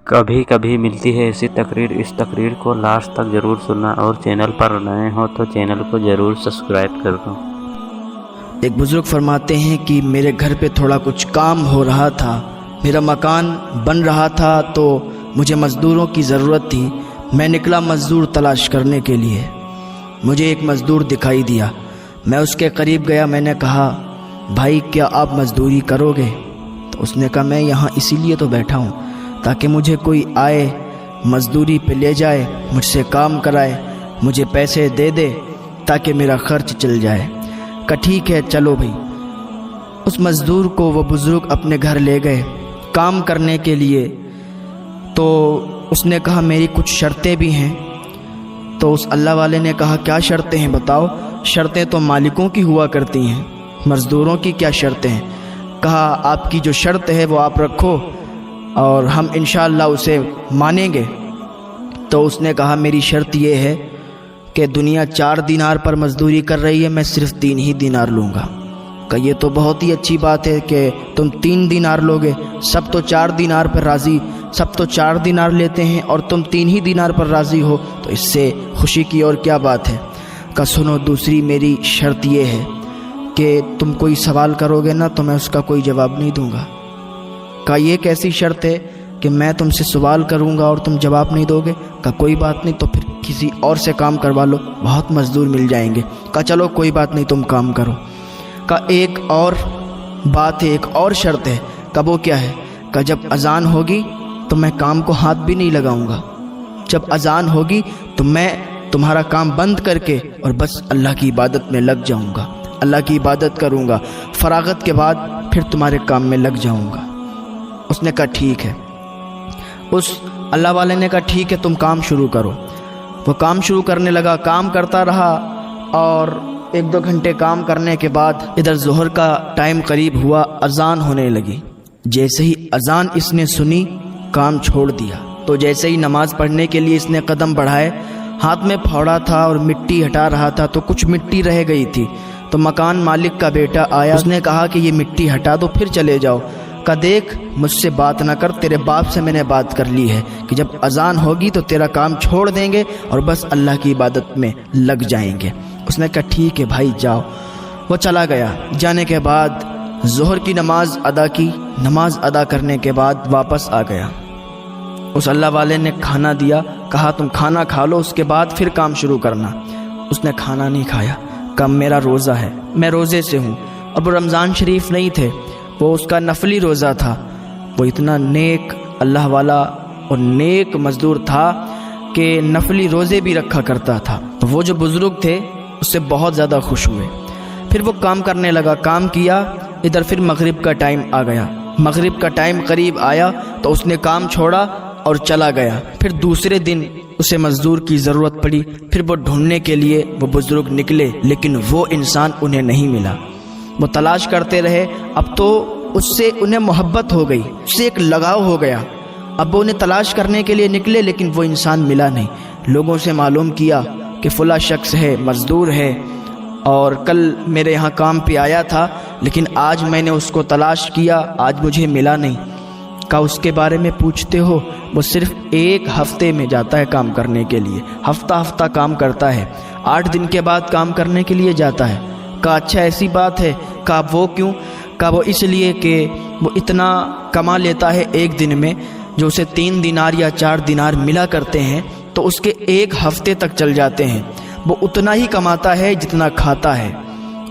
کبھی کبھی ملتی ہے ایسی تقریر، اس تقریر کو لاسٹ تک ضرور سننا، اور چینل پر نئے ہو تو چینل کو ضرور سبسکرائب کر دو۔ ایک بزرگ فرماتے ہیں کہ میرے گھر پہ تھوڑا کچھ کام ہو رہا تھا، میرا مکان بن رہا تھا تو مجھے مزدوروں کی ضرورت تھی۔ میں نکلا مزدور تلاش کرنے کے لیے، مجھے ایک مزدور دکھائی دیا، میں اس کے قریب گیا، میں نے کہا بھائی کیا آپ مزدوری کرو گے؟ تو اس نے کہا میں یہاں اسی لیے تو بیٹھا ہوں تاکہ مجھے کوئی آئے مزدوری پہ لے جائے، مجھ سے کام کرائے، مجھے پیسے دے دے تاکہ میرا خرچ چل جائے۔ کہا ٹھیک ہے چلو بھائی۔ اس مزدور کو وہ بزرگ اپنے گھر لے گئے کام کرنے کے لیے، تو اس نے کہا میری کچھ شرطیں بھی ہیں۔ تو اس اللہ والے نے کہا کیا شرطیں ہیں بتاؤ؟ شرطیں تو مالکوں کی ہوا کرتی ہیں، مزدوروں کی کیا شرطیں ہیں؟ کہا آپ کی جو شرط ہے وہ آپ رکھو اور ہم انشاءاللہ اسے مانیں گے۔ تو اس نے کہا میری شرط یہ ہے کہ دنیا 4 دینار پر مزدوری کر رہی ہے، میں صرف 3 ہی دینار لوں گا۔ کہ یہ تو بہت ہی اچھی بات ہے کہ تم 3 دینار لوگے، سب تو 4 دینار پر راضی، سب تو 4 دینار لیتے ہیں اور تم 3 ہی دینار پر راضی ہو، تو اس سے خوشی کی اور کیا بات ہے؟ کہ سنو دوسری میری شرط یہ ہے کہ تم کوئی سوال کرو گے نا تو میں اس کا کوئی جواب نہیں دوں گا۔ کہ یہ کیسی شرط ہے کہ میں تم سے سوال کروں گا اور تم جواب نہیں دو گے؟ کہ کوئی بات نہیں، تو پھر کسی اور سے کام کروا لو، بہت مزدور مل جائیں گے۔ کہ چلو کوئی بات نہیں تم کام کرو۔ کہ ایک اور بات ہے، ایک اور شرط ہے۔ کہ وہ کیا ہے؟ کہ جب اذان ہوگی تو میں کام کو ہاتھ بھی نہیں لگاؤں گا، جب اذان ہوگی تو میں تمہارا کام بند کر کے اور بس اللہ کی عبادت میں لگ جاؤں گا، اللہ کی عبادت کروں گا، فراغت کے بعد پھر تمہارے کام میں لگ جاؤں گا۔ اس نے کہا ٹھیک ہے۔ اس اللہ والے نے کہا ٹھیک ہے تم کام شروع کرو۔ وہ کام شروع کرنے لگا، کام کرتا رہا، اور 1-2 گھنٹے کام کرنے کے بعد ادھر ظہر کا ٹائم قریب ہوا، اذان ہونے لگی۔ جیسے ہی اذان اس نے سنی کام چھوڑ دیا، تو جیسے ہی نماز پڑھنے کے لیے اس نے قدم بڑھائے، ہاتھ میں پھاوڑا تھا اور مٹی ہٹا رہا تھا، تو کچھ مٹی رہ گئی تھی۔ تو مکان مالک کا بیٹا آیا، اس نے کہا کہ یہ مٹی ہٹا دو پھر چلے جاؤ۔ کہ دیکھ مجھ سے بات نہ کر، تیرے باپ سے میں نے بات کر لی ہے کہ جب اذان ہوگی تو تیرا کام چھوڑ دیں گے اور بس اللہ کی عبادت میں لگ جائیں گے۔ اس نے کہا ٹھیک ہے بھائی جاؤ۔ وہ چلا گیا۔ جانے کے بعد ظہر کی نماز ادا کی، نماز ادا کرنے کے بعد واپس آ گیا۔ اس اللہ والے نے کھانا دیا، کہا تم کھانا کھا لو، اس کے بعد پھر کام شروع کرنا۔ اس نے کھانا نہیں کھایا، کہا میرا روزہ ہے، میں روزے سے ہوں۔ اب رمضان شریف نہیں تھے، وہ اس کا نفلی روزہ تھا۔ وہ اتنا نیک اللہ والا اور نیک مزدور تھا کہ نفلی روزے بھی رکھا کرتا تھا۔ تو وہ جو بزرگ تھے اس سے بہت زیادہ خوش ہوئے۔ پھر وہ کام کرنے لگا، کام کیا۔ ادھر پھر مغرب کا ٹائم آ گیا، مغرب کا ٹائم قریب آیا تو اس نے کام چھوڑا اور چلا گیا۔ پھر دوسرے دن اسے مزدور کی ضرورت پڑی، پھر وہ ڈھونڈنے کے لیے وہ بزرگ نکلے، لیکن وہ انسان انہیں نہیں ملا۔ وہ تلاش کرتے رہے، اب تو اس سے انہیں محبت ہو گئی، اس سے ایک لگاؤ ہو گیا۔ اب وہ انہیں تلاش کرنے کے لیے نکلے لیکن وہ انسان ملا نہیں۔ لوگوں سے معلوم کیا کہ فلاں شخص ہے، مزدور ہے، اور کل میرے یہاں کام پہ آیا تھا لیکن آج میں نے اس کو تلاش کیا، آج مجھے ملا نہیں۔ کہا اس کے بارے میں پوچھتے ہو؟ وہ صرف 1 ہفتے میں جاتا ہے کام کرنے کے لیے، ہفتہ کام کرتا ہے، 8 دن کے بعد کام کرنے کے لیے جاتا ہے۔ کہا اچھا ایسی بات ہے؟ کہا وہ کیوں؟ کہا وہ اس لیے کہ وہ اتنا کما لیتا ہے ایک دن میں، جو اسے 3 دینار یا 4 دینار ملا کرتے ہیں تو اس کے 1 ہفتے تک چل جاتے ہیں۔ وہ اتنا ہی کماتا ہے جتنا کھاتا ہے،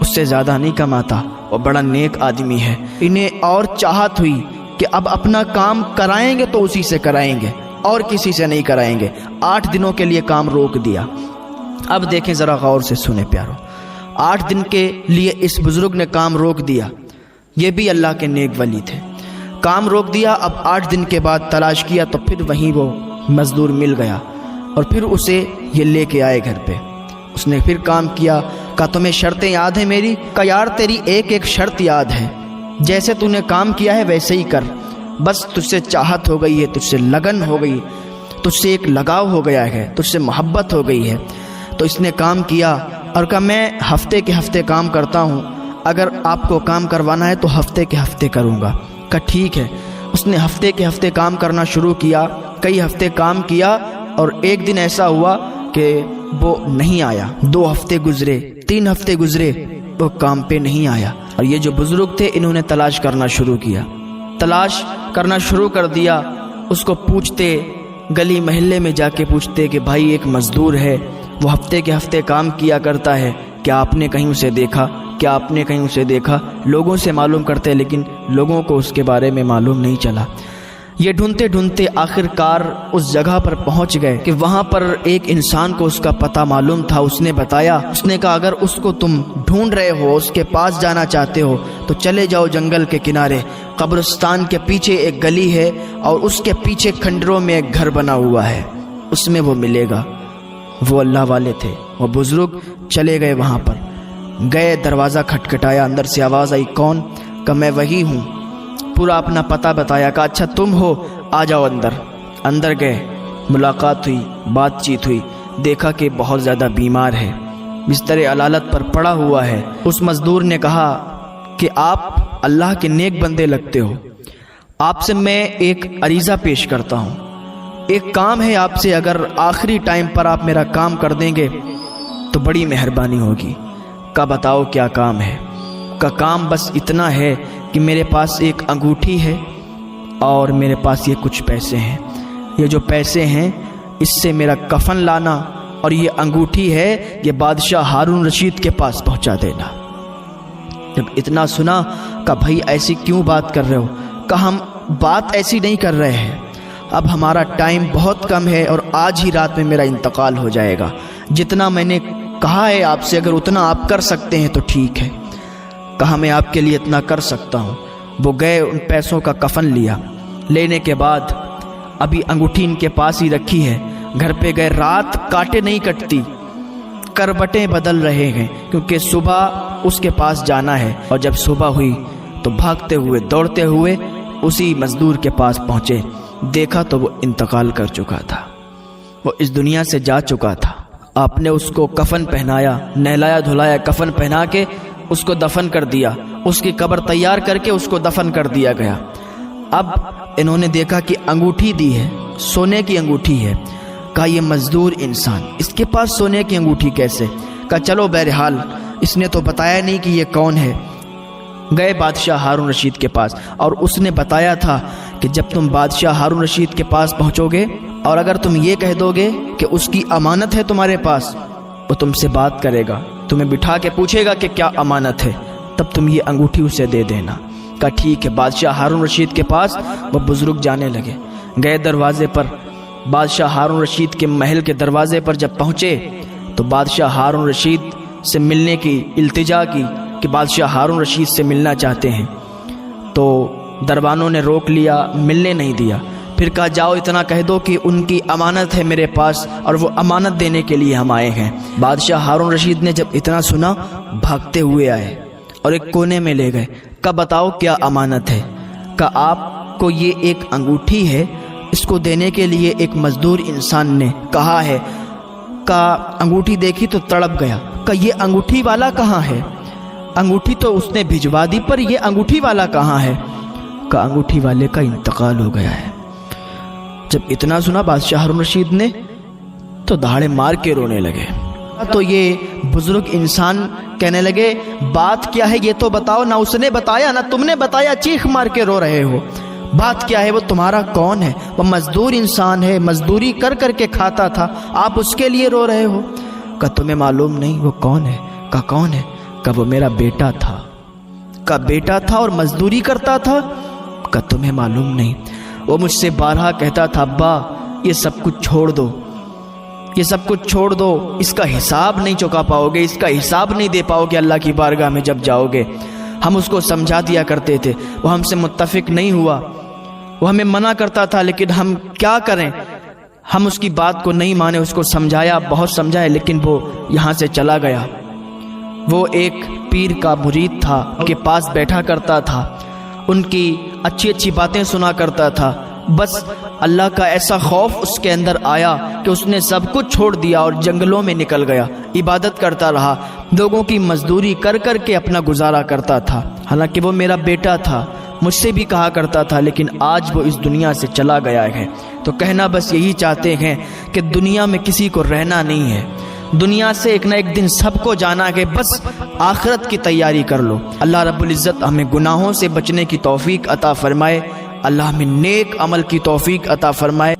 اس سے زیادہ نہیں کماتا۔ وہ بڑا نیک آدمی ہے۔ انہیں اور چاہت ہوئی کہ اب اپنا کام کرائیں گے تو اسی سے کرائیں گے اور کسی سے نہیں کرائیں گے۔ 8 دنوں کے لیے کام روک دیا۔ اب دیکھیں ذرا غور سے سنیں پیارو، 8 دن کے لیے اس بزرگ نے کام روک دیا۔ یہ بھی اللہ کے نیک ولی تھے۔ کام روک دیا، اب 8 دن کے بعد تلاش کیا تو پھر وہیں وہ مزدور مل گیا اور پھر اسے یہ لے کے آئے گھر پہ۔ اس نے پھر کام کیا۔ کہا تمہیں شرطیں یاد ہیں میری؟ کہا یار تیری ایک شرط یاد ہے، جیسے تو نے کام کیا ہے ویسے ہی کر، بس تجھ سے چاہت ہو گئی ہے، تجھ سے لگن ہو گئی، تجھ سے ایک لگاؤ ہو گیا ہے، تجھ سے محبت ہو گئی ہے۔ تو اس نے کام کیا اور کہا میں ہفتے کے ہفتے کام کرتا ہوں، اگر آپ کو کام کروانا ہے تو ہفتے کے ہفتے کروں گا۔ کہا ٹھیک ہے۔ اس نے ہفتے کے ہفتے کام کرنا شروع کیا، کئی ہفتے کام کیا، اور ایک دن ایسا ہوا کہ وہ نہیں آیا۔ 2 ہفتے گزرے، 3 ہفتے گزرے، وہ کام پہ نہیں آیا۔ اور یہ جو بزرگ تھے انہوں نے تلاش کرنا شروع کیا، تلاش کرنا شروع کر دیا۔ اس کو پوچھتے، گلی محلے میں جا کے پوچھتے کہ بھائی ایک مزدور ہے، وہ ہفتے کے ہفتے کام کیا کرتا ہے، کیا آپ نے کہیں اسے دیکھا؟ کیا آپ نے کہیں اسے دیکھا؟ لوگوں سے معلوم کرتے، لیکن لوگوں کو اس کے بارے میں معلوم نہیں چلا۔ یہ ڈھونڈتے ڈھونڈتے آخر کار اس جگہ پر پہنچ گئے کہ وہاں پر ایک انسان کو اس کا پتہ معلوم تھا۔ اس نے بتایا، اس نے کہا اگر اس کو تم ڈھونڈ رہے ہو، اس کے پاس جانا چاہتے ہو تو چلے جاؤ جنگل کے کنارے، قبرستان کے پیچھے ایک گلی ہے اور اس کے پیچھے کھنڈروں میں ایک گھر بنا ہوا ہے، اس میں وہ ملے گا۔ وہ اللہ والے تھے، وہ بزرگ چلے گئے وہاں پر، گئے، دروازہ کھٹکھٹایا، اندر سے آواز آئی، کون؟ کہ میں وہی ہوں۔ پورا اپنا پتہ بتایا، کہا اچھا تم ہو، آ جاؤ اندر۔ اندر گئے، ملاقات ہوئی، بات چیت ہوئی، دیکھا کہ بہت زیادہ بیمار ہے، بستر علالت پر پڑا ہوا ہے۔ اس مزدور نے کہا کہ آپ اللہ کے نیک بندے لگتے ہو، آپ سے میں ایک عریضہ پیش کرتا ہوں، ایک کام ہے آپ سے، اگر آخری ٹائم پر آپ میرا کام کر دیں گے تو بڑی مہربانی ہوگی۔ کا بتاؤ کیا کام ہے؟ کا کام بس اتنا ہے کہ میرے پاس ایک انگوٹھی ہے اور میرے پاس یہ کچھ پیسے ہیں، یہ جو پیسے ہیں اس سے میرا کفن لانا، اور یہ انگوٹھی ہے یہ بادشاہ ہارون رشید کے پاس پہنچا دینا۔ جب اتنا سنا کہ بھائی ایسی کیوں بات کر رہے ہو؟ کہ ہم بات ایسی نہیں کر رہے ہیں، اب ہمارا ٹائم بہت کم ہے اور آج ہی رات میں میرا انتقال ہو جائے گا، جتنا میں نے کہا ہے آپ سے اگر اتنا آپ کر سکتے ہیں تو ٹھیک ہے۔ کہا میں آپ کے لیے اتنا کر سکتا ہوں۔ وہ گئے، ان پیسوں کا کفن لیا، لینے کے بعد ابھی انگوٹھی ان کے پاس ہی رکھی ہے، گھر پہ گئے، رات کاٹے نہیں کٹتی، کربٹیں بدل رہے ہیں کیونکہ صبح اس کے پاس جانا ہے۔ اور جب صبح ہوئی تو بھاگتے ہوئے دوڑتے ہوئے اسی مزدور کے پاس پہنچے، دیکھا تو وہ انتقال کر چکا تھا، وہ اس دنیا سے جا چکا تھا۔ آپ نے اس کو کفن پہنایا، نہلایا دھلایا، کفن پہنا کے اس کو دفن کر دیا، اس کی قبر تیار کر کے اس کو دفن کر دیا گیا۔ اب انہوں نے دیکھا کہ انگوٹھی دی ہے، سونے کی انگوٹھی ہے۔ کہا یہ مزدور انسان، اس کے پاس سونے کی انگوٹھی کیسے؟ کہا چلو بہرحال اس نے تو بتایا نہیں کہ یہ کون ہے۔ گئے بادشاہ ہارون رشید کے پاس، اور اس نے بتایا تھا کہ جب تم بادشاہ ہارون رشید کے پاس پہنچو گے اور اگر تم یہ کہہ دو گے کہ اس کی امانت ہے تمہارے پاس، وہ تم سے بات کرے گا، تمہیں بٹھا کے پوچھے گا کہ کیا امانت ہے، تب تم یہ انگوٹھی اسے دے دینا۔ کہا ٹھیک ہے۔ بادشاہ ہارون رشید کے پاس وہ بزرگ جانے لگے، گئے دروازے پر، بادشاہ ہارون رشید کے محل کے دروازے پر جب پہنچے تو بادشاہ ہارون رشید سے ملنے کی التجا کی کہ بادشاہ ہارون رشید سے ملنا چاہتے ہیں، تو دربانوں نے روک لیا، ملنے نہیں دیا۔ پھر کہا جاؤ اتنا کہہ دو کہ ان کی امانت ہے میرے پاس اور وہ امانت دینے کے لیے ہم آئے ہیں۔ بادشاہ ہارون رشید نے جب اتنا سنا بھاگتے ہوئے آئے اور ایک کونے میں لے گئے۔ کہا بتاؤ کیا امانت ہے؟ کہا آپ کو یہ ایک انگوٹھی ہے، اس کو دینے کے لیے ایک مزدور انسان نے کہا ہے۔ کہا انگوٹھی دیکھی تو تڑپ گیا، کہا یہ انگوٹھی والا کہاں ہے؟ انگوٹھی تو اس نے بھجوا دی پر یہ انگوٹھی والا کہاں ہے؟ کہا انگوٹھی والے کا انتقال ہو گیا ہے۔ جب اتنا سنا بادشاہ ہارون رشید نے تو دہاڑے مار کے رونے لگے۔ تو یہ بزرگ انسان کہنے لگے بات کیا ہے یہ تو بتاؤ، نہ اس نے بتایا نہ تم نے بتایا، چیخ مار کے رو رہے ہو، بات کیا ہے؟ وہ تمہارا کون ہے؟ وہ مزدور انسان ہے، مزدوری کر کر کے کھاتا تھا، آپ اس کے لیے رو رہے ہو؟ کہ تمہیں معلوم نہیں وہ کون ہے؟ کہ کون ہے؟ کہ وہ میرا بیٹا تھا۔ کہ بیٹا تھا اور مزدوری کرتا تھا؟ کہ تمہیں معلوم نہیں؟ وہ مجھ سے بارہا کہتا تھا ابا یہ سب کچھ چھوڑ دو، یہ سب کچھ چھوڑ دو، اس کا حساب نہیں چکا پاؤ گے، اس کا حساب نہیں دے پاؤ گے اللہ کی بارگاہ میں جب جاؤ گے۔ ہم اس کو سمجھا دیا کرتے تھے، وہ ہم سے متفق نہیں ہوا، وہ ہمیں منع کرتا تھا، لیکن ہم کیا کریں، ہم اس کی بات کو نہیں مانے، اس کو سمجھایا، بہت سمجھایا، لیکن وہ یہاں سے چلا گیا۔ وہ ایک پیر کا مرید تھا، ان کے پاس بیٹھا کرتا تھا، ان کی اچھی اچھی باتیں سنا کرتا تھا۔ بس اللہ کا ایسا خوف اس کے اندر آیا کہ اس نے سب کچھ چھوڑ دیا اور جنگلوں میں نکل گیا، عبادت کرتا رہا، لوگوں کی مزدوری کر کر کے اپنا گزارا کرتا تھا۔ حالانکہ وہ میرا بیٹا تھا، مجھ سے بھی کہا کرتا تھا، لیکن آج وہ اس دنیا سے چلا گیا ہے۔ تو کہنا بس یہی چاہتے ہیں کہ دنیا میں کسی کو رہنا نہیں ہے، دنیا سے ایک نہ ایک دن سب کو جانا ہے، بس آخرت کی تیاری کر لو۔ اللہ رب العزت ہمیں گناہوں سے بچنے کی توفیق عطا فرمائے، اللہ ہمیں نیک عمل کی توفیق عطا فرمائے۔